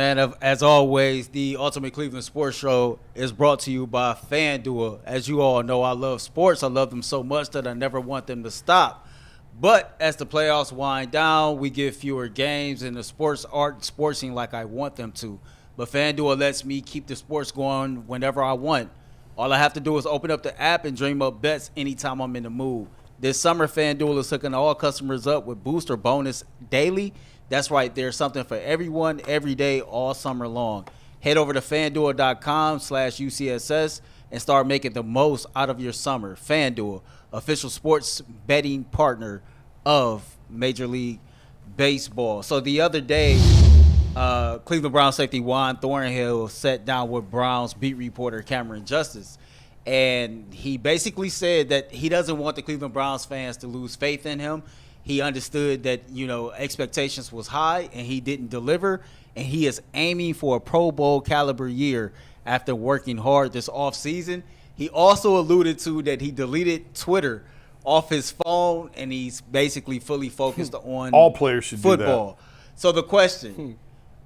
And as always, the Ultimate Cleveland Sports Show is brought to you by FanDuel. As you all know, I love sports. I love them so much that I never want them to stop. But as the playoffs wind down, we get fewer games, and the sports aren't sportsing like I want them to. But FanDuel lets me keep the sports going whenever I want. All I have to do is open up the app and dream up bets anytime I'm in the mood. This summer, FanDuel is hooking all customers up with booster bonus daily. That's right, there's something for everyone, every day, all summer long. Head over to FanDuel.com/UCSS and start making the most out of your summer. FanDuel, official sports betting partner of Major League Baseball. So the other day, Cleveland Browns safety Juan Thornhill sat down with Browns beat reporter Cameron Justice. And he basically said that he doesn't want the Cleveland Browns fans to lose faith in him. He understood that, expectations was high and he didn't deliver. And he is aiming for a Pro Bowl caliber year after working hard this offseason. He also alluded to that he deleted Twitter off his phone and he's basically fully focused on all players should football. Do that. So the question,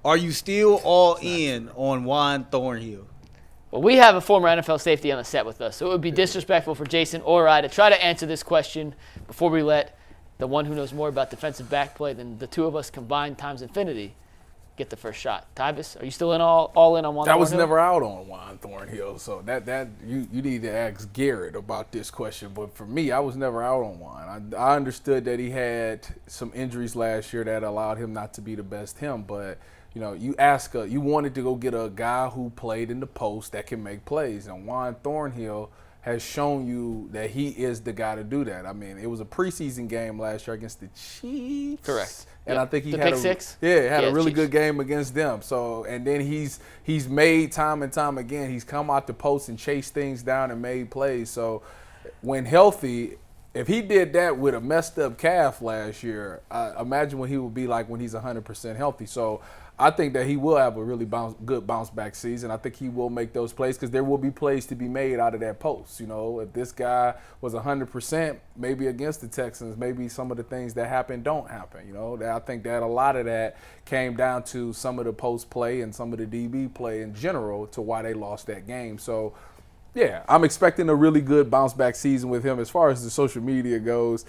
are you still all in on Juan Thornhill? Well, we have a former NFL safety on the set with us, so it would be disrespectful for Jason or I to try to answer this question before we let the one who knows more about defensive back play than the two of us combined times infinity get the first shot. Tyvis, are you still all in on Juan Thornhill? I was never out on Juan Thornhill, so that you need to ask Garrett about this question. But for me, I was never out on Juan. I understood that he had some injuries last year that allowed him not to be the best him, but you wanted to go get a guy who played in the post that can make plays, and Juan Thornhill has shown you that he is the guy to do that. I mean, it was a preseason game last year against the Chiefs. Correct. And I think he the had pick six? had a really Chiefs. good game against them. So, and then he's made time and time again. He's come out the post and chased things down and made plays. So, when healthy, if he did that with a messed up calf last year, imagine what he would be like when he's 100% healthy. So, I think that he will have a really good bounce back season. I think he will make those plays because there will be plays to be made out of that post. If this guy was 100%, maybe against the Texans, maybe some of the things that happen don't happen. I think that a lot of that came down to some of the post play and some of the DB play in general to why they lost that game. So, yeah, I'm expecting a really good bounce back season with him. As far as the social media goes,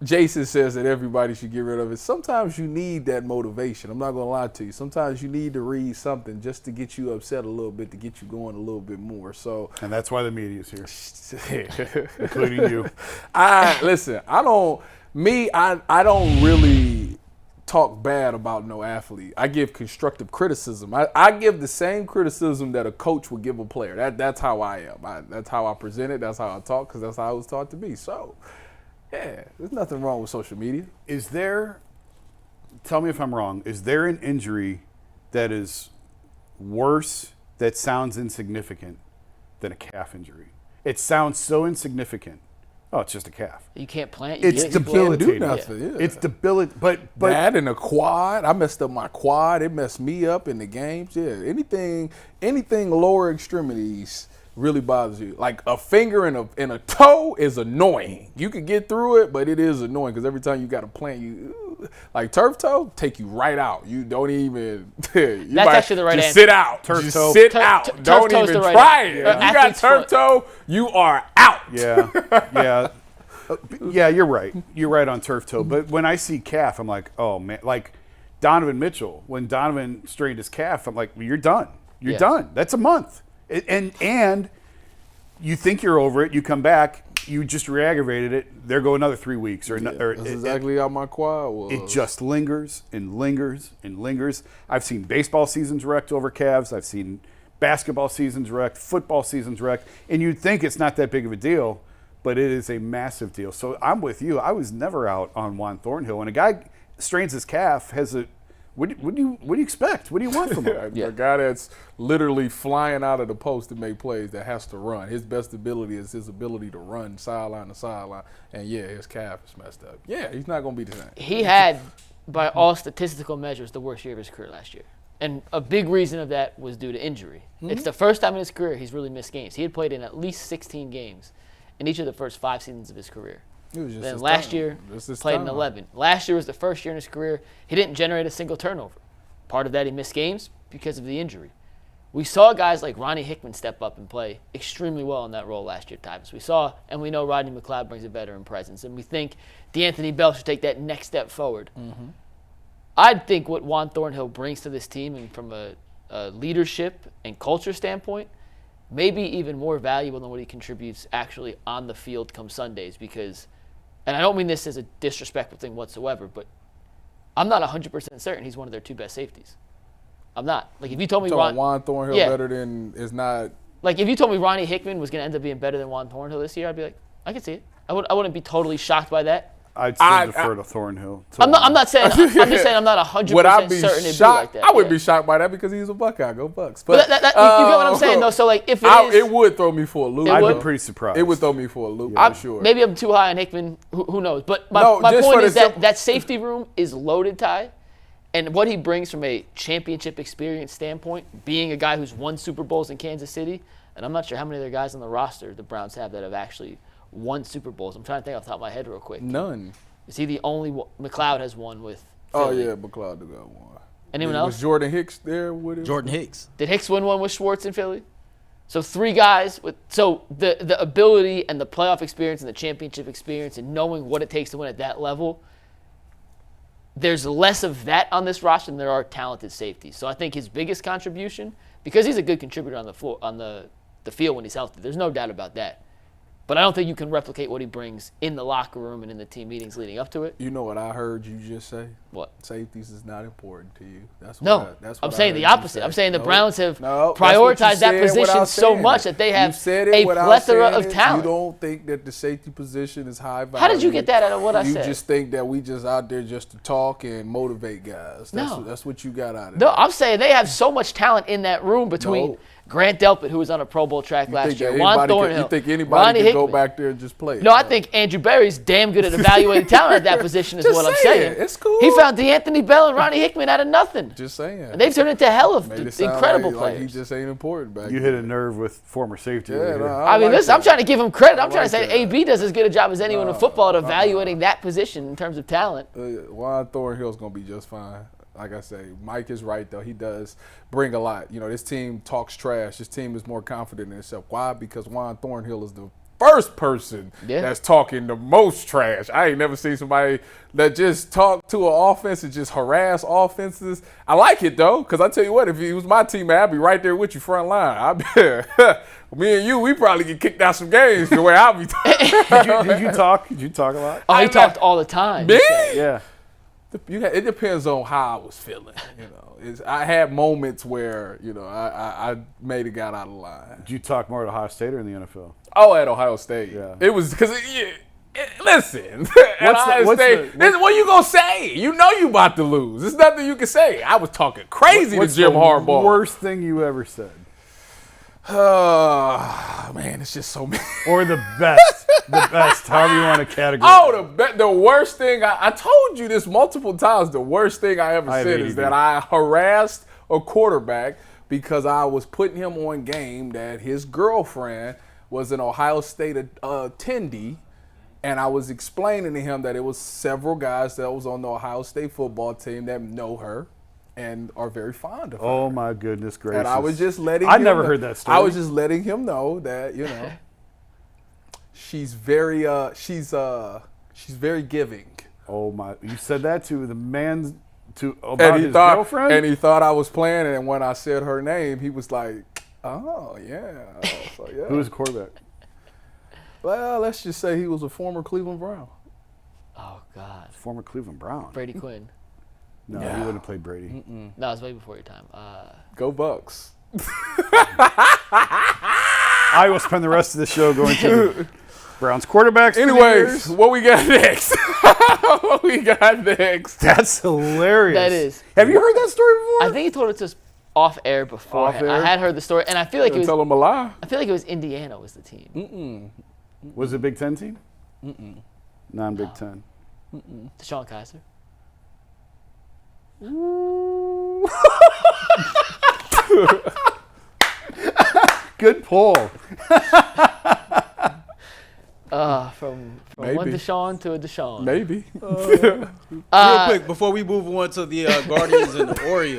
Jason says that everybody should get rid of it. Sometimes you need that motivation. I'm not going to lie to you. Sometimes you need to read something just to get you upset a little bit, to get you going a little bit more. And that's why the media's here, including you. I don't really talk bad about no athlete. I give constructive criticism. I give the same criticism that a coach would give a player. That's how I am. That's how I present it. That's how I talk because that's how I was taught to be. So, yeah, there's nothing wrong with social media. Tell me if I'm wrong, is there an injury that is worse, that sounds insignificant, than a calf injury? It sounds so insignificant. Oh, it's just a calf. You can't plant. It's debilitating. Do nothing. Yeah. It's debilitating. But that and a quad. I messed up my quad. It messed me up in the games. Yeah, anything lower extremities really bothers you. Like a finger and a toe is annoying. You can get through it, but it is annoying because every time you got to plant, like turf toe, take you right out. You don't even. That's actually the right just answer. Sit out. Turf toe. Sit out. Don't even try it. If you got turf toe, you are out. Yeah. Yeah, you're right. You're right on turf toe. But when I see calf, I'm like, oh man, like Donovan Mitchell. When Donovan strained his calf, I'm like, well, you're done. You're done. That's a month. And you think you're over it, you come back, you just re-aggravated it, there go another 3 weeks. That's exactly how my quad was. It just lingers and lingers and lingers. I've seen baseball seasons wrecked over calves. I've seen basketball seasons wrecked, football seasons wrecked, and you'd think it's not that big of a deal, but it is a massive deal. So I'm with you. I was never out on Juan Thornhill. When a guy strains his calf, what do you expect? What do you want from him? A guy that's literally flying out of the post to make plays, that has to run. His best ability is his ability to run sideline to sideline. And, yeah, his calf is messed up. Yeah, he's not going to be the same. He had, by all statistical measures, the worst year of his career last year. And a big reason of that was due to injury. Mm-hmm. It's the first time in his career he's really missed games. He had played in at least 16 games in each of the first 5 seasons of his career. Then last year, played in 11. Last year was the first year in his career he didn't generate a single turnover. Part of that, he missed games because of the injury. We saw guys like Ronnie Hickman step up and play extremely well in that role last year, Tyvus. We saw, and we know Rodney McLeod brings a veteran presence, and we think DeAnthony Bell should take that next step forward. Mm-hmm. I think what Juan Thornhill brings to this team, and from a leadership and culture standpoint, may be even more valuable than what he contributes actually on the field come Sundays, because, and I don't mean this as a disrespectful thing whatsoever, but I'm not 100% certain he's one of their 2 best safeties. I'm not. Like, if you told me Juan Thornhill better than is not. Like, if you told me Ronnie Hickman was going to end up being better than Juan Thornhill this year, I'd be like, I could see it. I wouldn't be totally shocked by that. I'd still defer to Thornhill. I'm not saying. I'm just saying I'm not 100% certain it'd be like that. I wouldn't be shocked by that because he's a Buckeye. Go Bucks. But you get what I'm saying, though. So, like, if it would throw me for a loop. I'd be pretty surprised. It would throw me for a loop, for sure. Maybe I'm too high on Hickman. Who knows? But my point is that safety room is loaded, Ty. And what he brings from a championship experience standpoint, being a guy who's won Super Bowls in Kansas City, and I'm not sure how many other guys on the roster the Browns have that have actually won Super Bowls. I'm trying to think off the top of my head real quick. None. Is he the only one? McLeod has one with Philly. Oh, yeah, McLeod got one. Anyone else? Was Jordan Hicks there with him? Jordan Hicks. Did Hicks win one with Schwartz in Philly? So 3 guys with the ability and the playoff experience and the championship experience and knowing what it takes to win at that level. There's less of that on this roster than there are talented safeties. So I think his biggest contribution, because he's a good contributor on the floor, on the field when he's healthy, there's no doubt about that. But I don't think you can replicate what he brings in the locker room and in the team meetings leading up to it. You know what I heard you just say? What? Safeties is not important to you. That's what I'm saying the opposite. I'm saying the Browns have prioritized that position so much that they have a plethora of talent. You don't think that the safety position is high value. How did you get that out of what I said? You just think that we just out there just to talk and motivate guys. That's what you got out of it. No, I'm saying they have so much talent in that room between Grant Delpit, who was on a Pro Bowl track last year, Juan Thornhill, you think anybody can go back there and just play? No, I think Andrew Berry's damn good at evaluating talent at that position is what I'm saying. It's cool. He found DeAnthony Bell and Ronnie Hickman out of nothing. Just saying. And they've turned into hell of incredible players. Like he just ain't important back You hit a nerve with former safety. I mean, listen, I'm trying to give him credit. I'm trying to say AB does as good a job as anyone in football at evaluating that position in terms of talent. Juan Thornhill's going to be just fine. Like I say, Mike is right, though. He does bring a lot. You know, this team talks trash. This team is more confident in itself. Why? Because Juan Thornhill is the first person that's talking the most trash. I ain't never seen somebody that just talk to an offense and just harass offenses. I like it, though, because I tell you what, if it was my team, I'd be right there with you front line. I'd be me and you, we probably get kicked out some games the way I'll be talking. Did you talk? Did you talk a lot? Oh, he talked all the time. Me? Yeah. It depends on how I was feeling. You know, I had moments where I made it got out of line. Did you talk more at Ohio State or in the NFL? Oh, at Ohio State. Yeah. It was because listen. At Ohio State, what you gonna say? You know you about to lose. There's nothing you can say. I was talking crazy to Jim Harbaugh. What's the worst thing you ever said? Man, it's just so many. Or the best, however you want to categorize. Oh, the worst thing, I told you this multiple times, the worst thing I ever said is that I harassed a quarterback because I was putting him on game that his girlfriend was an Ohio State attendee, and I was explaining to him that it was several guys that was on the Ohio State football team that know her and are very fond of her. Oh, my goodness gracious. And I was just letting I never heard that story. I was just letting him know that, she's very giving. Oh, my. You said that to the man about his girlfriend? And he thought I was playing, and when I said her name, he was like, oh, yeah. So, yeah. Who was the quarterback? Well, let's just say he was a former Cleveland Brown. Oh, God. Former Cleveland Brown. Brady Quinn. No, he wouldn't have played Brady. No, it was way before your time. Go Bucks. I will spend the rest of the show going to the Browns quarterbacks. Anyways, what we got next? That's hilarious. That is. Have you heard that story before? I think he told it to us off air before. I had heard the story, and I feel like tell him a lie. I feel like it was Indiana was the team. Was it a Big Ten team? Non-Big Ten. Deshaun Kaiser. Good pull. From one Deshaun to a Deshaun. Maybe. Real quick, before we move on to the Guardians and the Orioles.